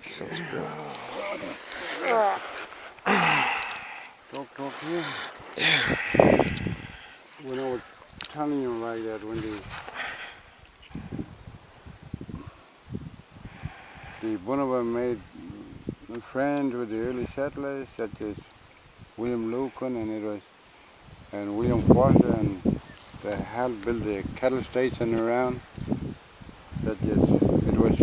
Sounds good. Talk here. When I was telling you like that, when the Bonaventure made friends with the early settlers, such as William Lucan and William Foster, and they helped build the cattle station around. Such as it was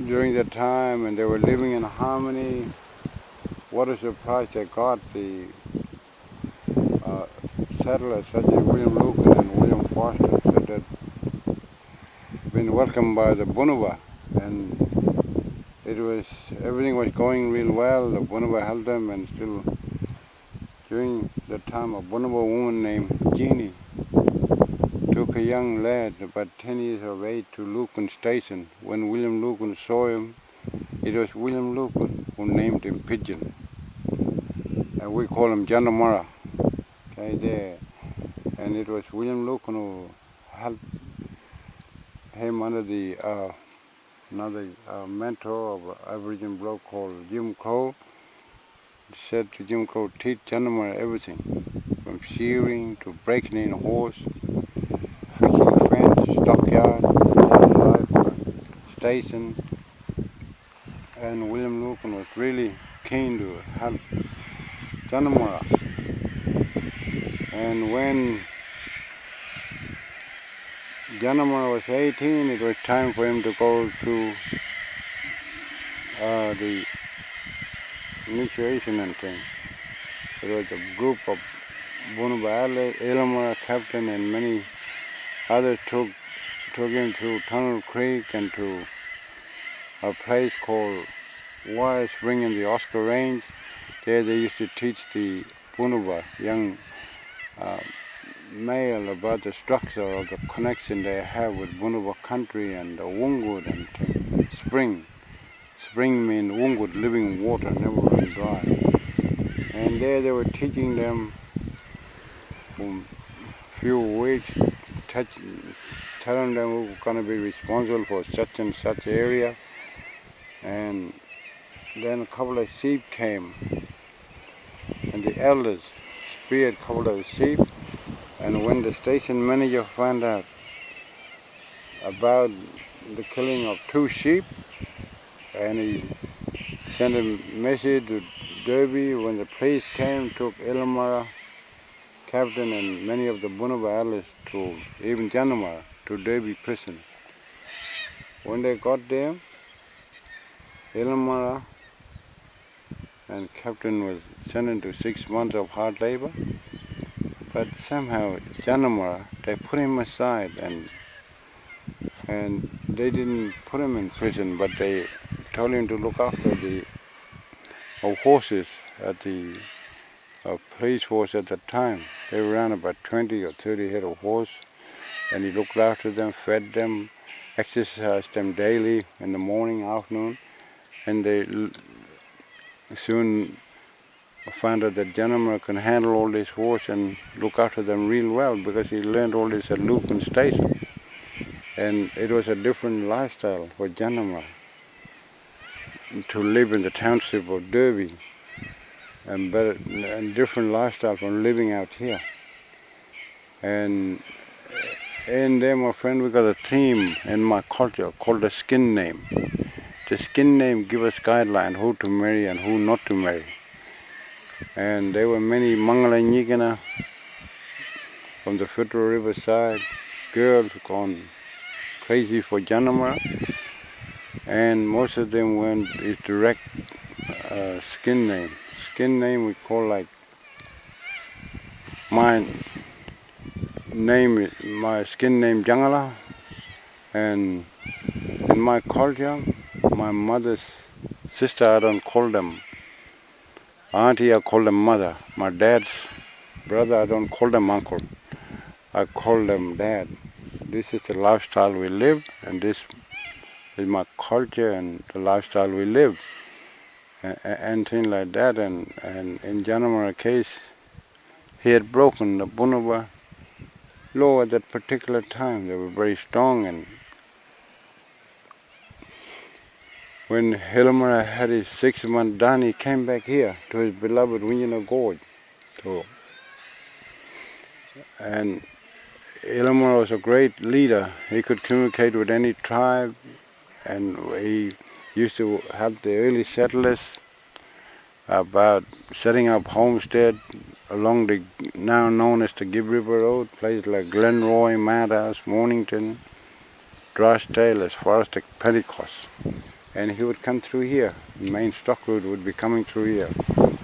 during that time, and they were living in harmony. What a surprise they got, the settlers such as William Lucan and William Foster, that had been welcomed by the Bonaventure, and everything was going real well. The Bonaventure helped them, and still during the time, a Bonaventure woman named Jeannie took a young lad about 10 years of age to Lucan Station. When William Lucan saw him, it was William Lucan who named him Pigeon, and we call him Jandamarra. Okay, there, and it was William Lucan who helped him under the another mentor of an Aboriginal bloke called Jim Crow. Said to Jim Crow, teach Jandamarra everything, from shearing to breaking in a horse, fixing a fence, stockyard, station. And William Lucan was really keen to help Jandamarra. And when Jandamarra was 18, it was time for him to go through the initiation and thing. There was a group of Bonaventure, Elamara captain, and many others took him through Tunnel Creek and to a place called Wire Spring in the Oscar Range. There they used to teach the Bonaventure young male about the structure of the connection they have with Bonaventure country and the Wungwood and thing. Spring. Spring means Wungwood, living water, never run dry. And there they were teaching them for a few weeks, telling them who were going to be responsible for such and such area. And then a couple of sheep came, and the elders speared a couple of sheep. And when the station manager found out about the killing of 2 sheep, and he sent a message to Derby, when the police came, took Elamara captain and many of the Bonaventure elders to, even Jandamarra, to Derby prison. When they got there, Elamara and captain was sentenced to 6 months of hard labor, but somehow Jandamarra, they put him aside, and they didn't put him in prison, but they told him to look after the horses at the police force at the time. They ran about 20 or 30 head of horse, and he looked after them, fed them, exercised them daily in the morning, afternoon, and they soon found out that Jandamarra can handle all this horse and look after them real well, because he learned all this at Lucan Station. And it was a different lifestyle for Jandamarra to live in the township of Derby, and different lifestyle from living out here. And in there, my friend, we got a theme in my culture called the skin name. The skin name gives us guidelines who to marry and who not to marry. And there were many Mangala Nyigana from the Federal River side, girls gone crazy for Jandamarra, and most of them went is direct skin name. Skin name we call, like my skin name Jangala, and in my culture, my mother's sister, I don't call them auntie, I call them mother. My dad's brother, I don't call them uncle, I call them dad. This is the lifestyle we live, and this is my culture and the lifestyle we live, and things like that. And in Jandamarra case, he had broken the Bonaventure law at that particular time. They were very strong, and When Jandamarra had his 6 months done, he came back here to his beloved Winjana Gorge. And Jandamarra was a great leader. He could communicate with any tribe, and he used to help the early settlers about setting up homestead along the now known as the Gibb River Road, places like Glenroy, Madhouse, Mornington, Drosdale, as far as the Pentecost. And he would come through here. The main stock route would be coming through here,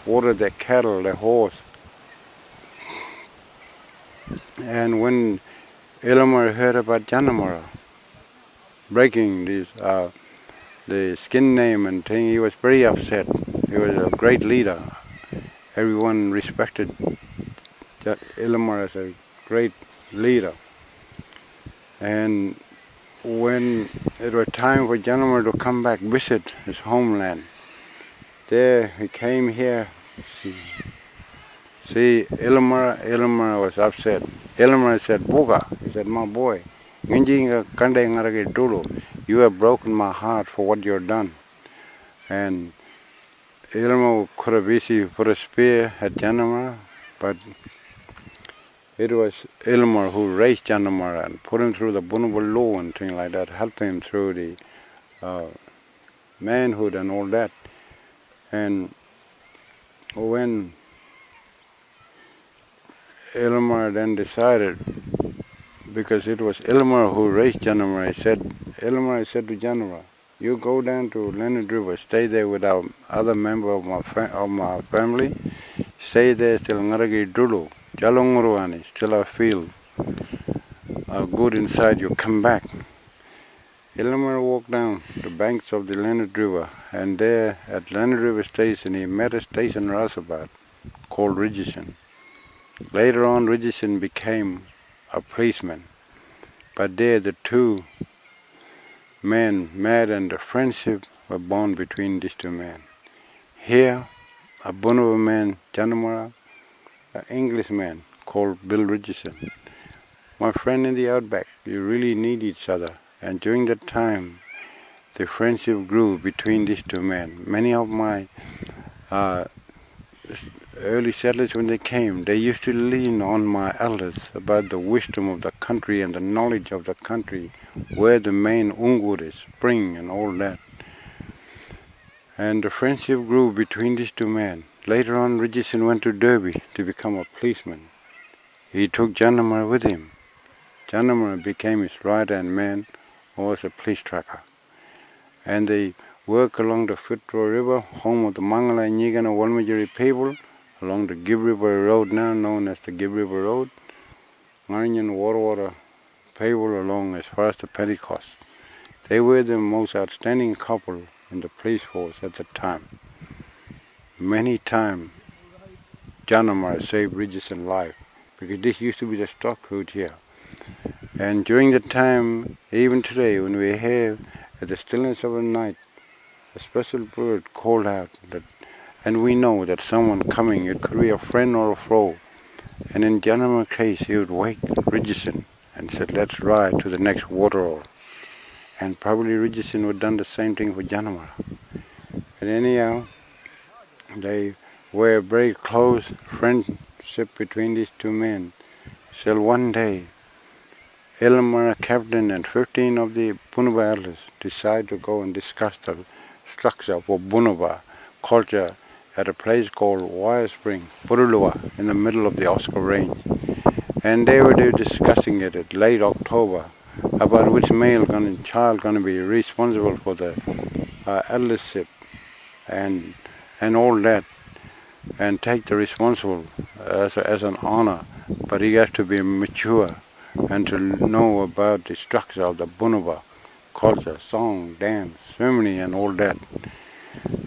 water their cattle, their horse. And when Jandamarra heard about Jandamarra breaking the skin name and thing, he was very upset. He was a great leader. Everyone respected Jandamarra as a great leader. And when it was time for Jandamarra to come back, visit his homeland, there he came here. See, Jandamarra was upset. Jandamarra said, "Boga," he said, "My boy, you have broken my heart for what you've done." And Jandamarra could have easily put a spear at Jandamarra, but it was Jandamarra who raised Jandamarra and put him through the Bunaba law and things like that, helped him through the manhood and all that. And when Jandamarra then decided, because it was Jandamarra who raised Jandamarra, Jandamarra said to Jandamarra, "You go down to Leonard River, stay there with our other member of my family, stay there till Ngaragi Dulu, Jalonguruani, till I feel good inside you, come back." Jandamarra walked down the banks of the Leonard River, and there at Leonard River Station he met a station rouseabout called Ridgerson. Later on, Ridgerson became a policeman, but there the two men met and the friendship were born between these two men. Here, a Bunaba man, Jandamarra, an Englishman called Bill Ridgerson. My friend in the outback, you really need each other. And during that time, the friendship grew between these two men. Many of my early settlers, when they came, they used to lean on my elders about the wisdom of the country and the knowledge of the country, where the main ungur is, spring and all that. And the friendship grew between these two men. Later on, Ridgerson went to Derby to become a policeman. He took Jandamarra with him. Jandamarra became his right-hand man, or was a police tracker. And they worked along the Fitzroy River, home of the Mangala, Nyigana, Walmajiri people, along the Gibb River Road, now known as the Gibb River Road, Ngarinyan Water people along as far as the Pentecost. They were the most outstanding couple in the police force at the time. Many times, Jandamarra saved Ridgerson's life, because this used to be the stock route here. And during the time, even today, when we have, at the stillness of the night, a special bird called out, and we know that someone coming, it could be a friend or a foe. And in Jandamarra's case, he would wake Ridgerson and said, "Let's ride to the next waterhole." And probably Ridgerson would have done the same thing for Jandamarra. And anyhow, they were a very close friendship between these two men. So one day, Jandamarra captain and 15 of the Bunaba elders decided to go and discuss the structure for Bunaba culture at a place called Wire Spring, Purulua, in the middle of the Oscar Range. And they were discussing it at late October about which male child going to be responsible for the eldership and all that, and take the responsible as an honor. But he has to be mature and to know about the structure of the Bunaba culture, song, dance, ceremony, and all that.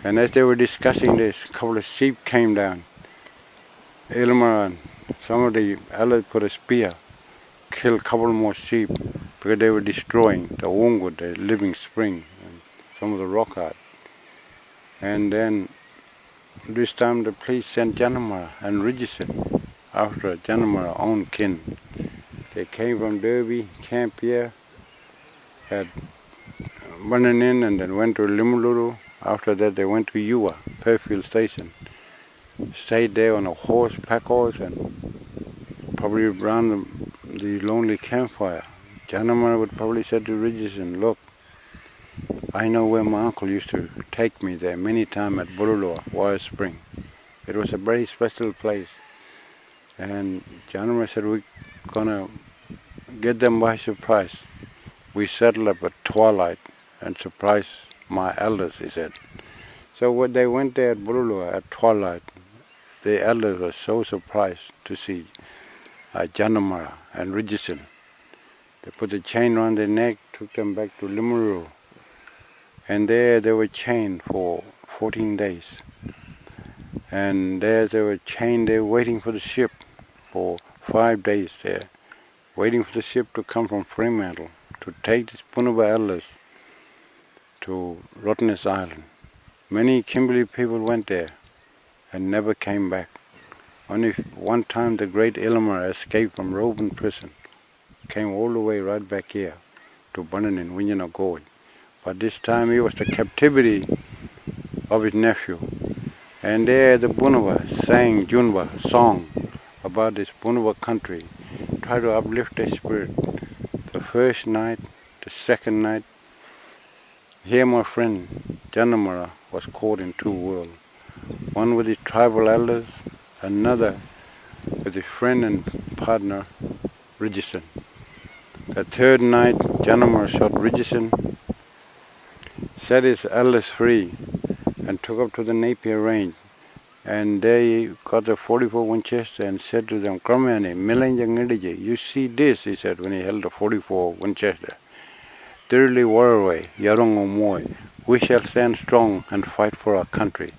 And as they were discussing this, a couple of sheep came down. Jandamarra and some of the elders put a spear, killed a couple more sheep, because they were destroying the Wungut, the living spring, and some of the rock art. And then this time the police sent Jandamarra and Ridgerson after Jandamarra's own kin. They came from Derby, camped here, had Bunnanin and then went to Limuluru. After that they went to Ewa, Fairfield Station. Stayed there on a horse, pack horse, and probably around the lonely campfire. Jandamarra would probably say to Richardson, look, I know where my uncle used to take me there many times at Bululua, Wire Spring. It was a very special place. And Jandamarra said, we're going to get them by surprise. We settled up at twilight and surprised my elders, he said. So when they went there at Bululua at twilight, the elders were so surprised to see Jandamarra and Richardson. They put a chain around their neck, took them back to Limuru. And there they were chained for 14 days. And there they were chained there waiting for the ship for 5 days there, waiting for the ship to come from Fremantle to take these Bunuba elders to Rottnest Island. Many Kimberley people went there and never came back. Only one time the great Illamara escaped from Roban prison, came all the way right back here to Bunnanin, Winyanagoi. But this time it was the captivity of his nephew. And there the Bunuba sang Junba song about this Bunuba country, try to uplift their spirit. The first night, the second night, here my friend Jandamarra was caught in two worlds. One with his tribal elders, another with his friend and partner Richardson. The third night Jandamarra shot Richardson, set his elders free, and took up to the Napier Range. And there he got the 44 Winchester and said to them, Kramani, Milanjangidiji, you see this, he said when he held the 44 Winchester. Thoroughly waraway, Yarong Omoy, we shall stand strong and fight for our country.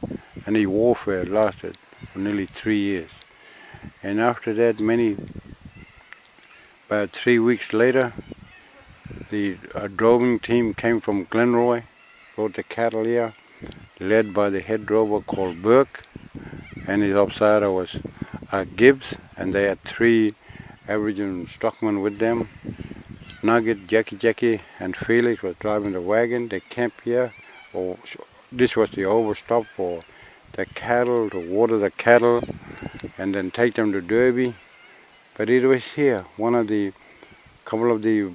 And the warfare lasted for nearly 3 years. And after that, about 3 weeks later, the droving team came from Glenroy, brought the cattle here, led by the head drover called Burke, and his outsider was Gibbs, and they had 3 Aboriginal stockmen with them. Nugget, Jackie, and Felix was driving the wagon. They camped here. This was the overstop for the cattle, to water the cattle, and then take them to Derby. But it was here, couple of the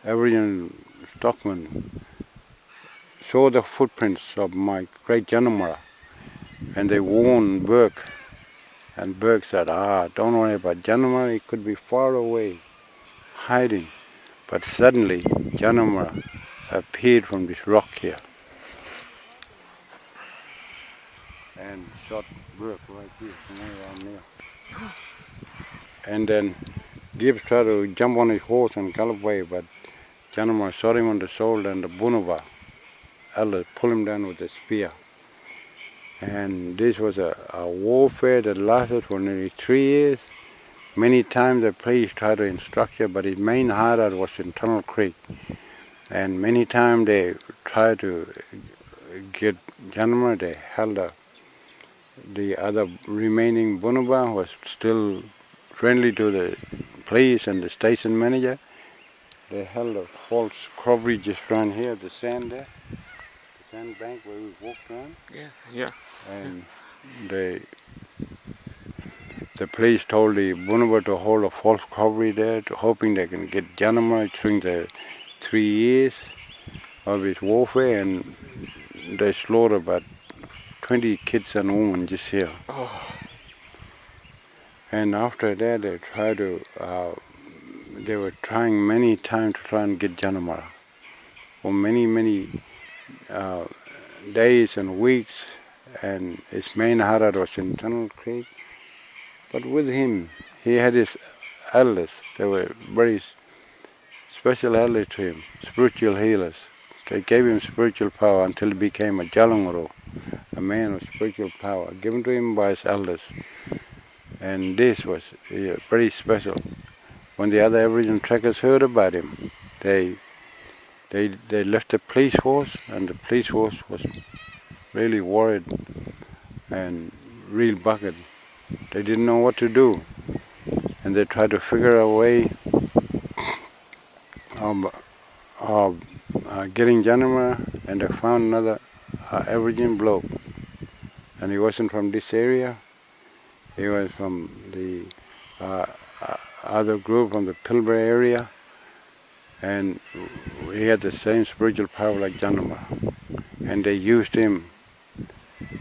Aboriginal stockmen saw the footprints of my great Jandamarra, and they warned Burke. And Burke said, don't worry about Jandamarra, he could be far away, hiding. But suddenly, Jandamarra appeared from this rock here and shot Burke right here, around there. And then Gibbs tried to jump on his horse and gallop away, but Jandamarra shot him on the shoulder, and the Bunuba elders pulled him down with a spear. And this was a warfare that lasted for nearly 3 years. Many times the police tried to instruct you, but his main hideout was in Tunnel Creek. And many times they tried to get Jandamarra. They held the other remaining Bunuba was still friendly to the police and the station manager. They held a false corroboree just around here, the sand there, the sand bank where we walked around. Yeah. And the police told the Bunuba to hold a false corroboree there, hoping they can get Jandamarra during the 3 years of his warfare, and they slaughtered about 20 kids and women just here. And after that, they were trying many times to try and get Jandamarra. For many days and weeks, and his main hideout was in Tunnel Creek. But with him, he had his elders. They were very special elders to him, spiritual healers. They gave him spiritual power until he became a Jalanguru, a man of spiritual power, given to him by his elders. And this was very special. When the other Aboriginal trackers heard about him, they left the police force, and the police force was really worried and real bugged. They didn't know what to do, and they tried to figure a way of getting Jandamarra, and they found another Aboriginal bloke. And he wasn't from this area. He was from the other group from the Pilbara area. And he had the same spiritual power like Jandamarra. And they used him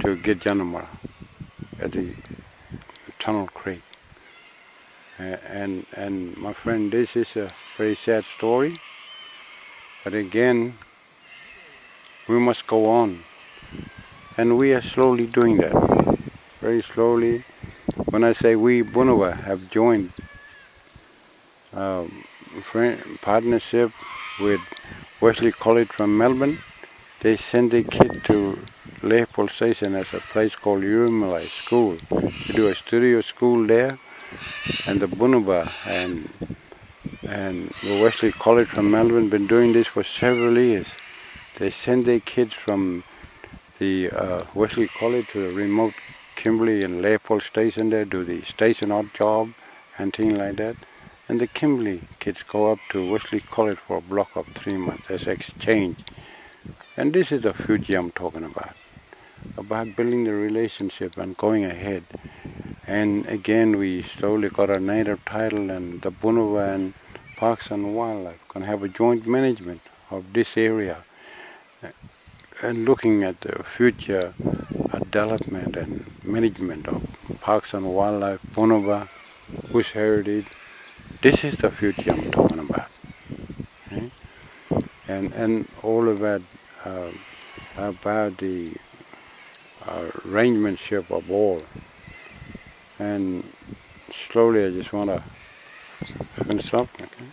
to get Jandamarra at the Tunnel Creek. And my friend, this is a very sad story. But again, we must go on. And we are slowly doing that. Very slowly. When I say we, Bunuba, have joined partnership with Wesley College from Melbourne. They send their kid to Leopold Station as a place called Urumalai School. They do a studio school there. And the Bunuba and the Wesley College from Melbourne been doing this for several years. They send their kids from the Wesley College to the remote Kimberley and Leopold Station there, do the station odd job and things like that. And the Kimberley kids go up to Wesley College for a block of 3 months as exchange. And this is the future I'm talking about building the relationship and going ahead. And again, we slowly got a native title, and the Bunuba and Parks and Wildlife can have a joint management of this area. And looking at the future development and management of Parks and Wildlife, Bunuba, Bush Heritage, this is the future I'm talking about. Okay? And all of that about the arrangementship of all. And slowly I just want to finish up. Okay?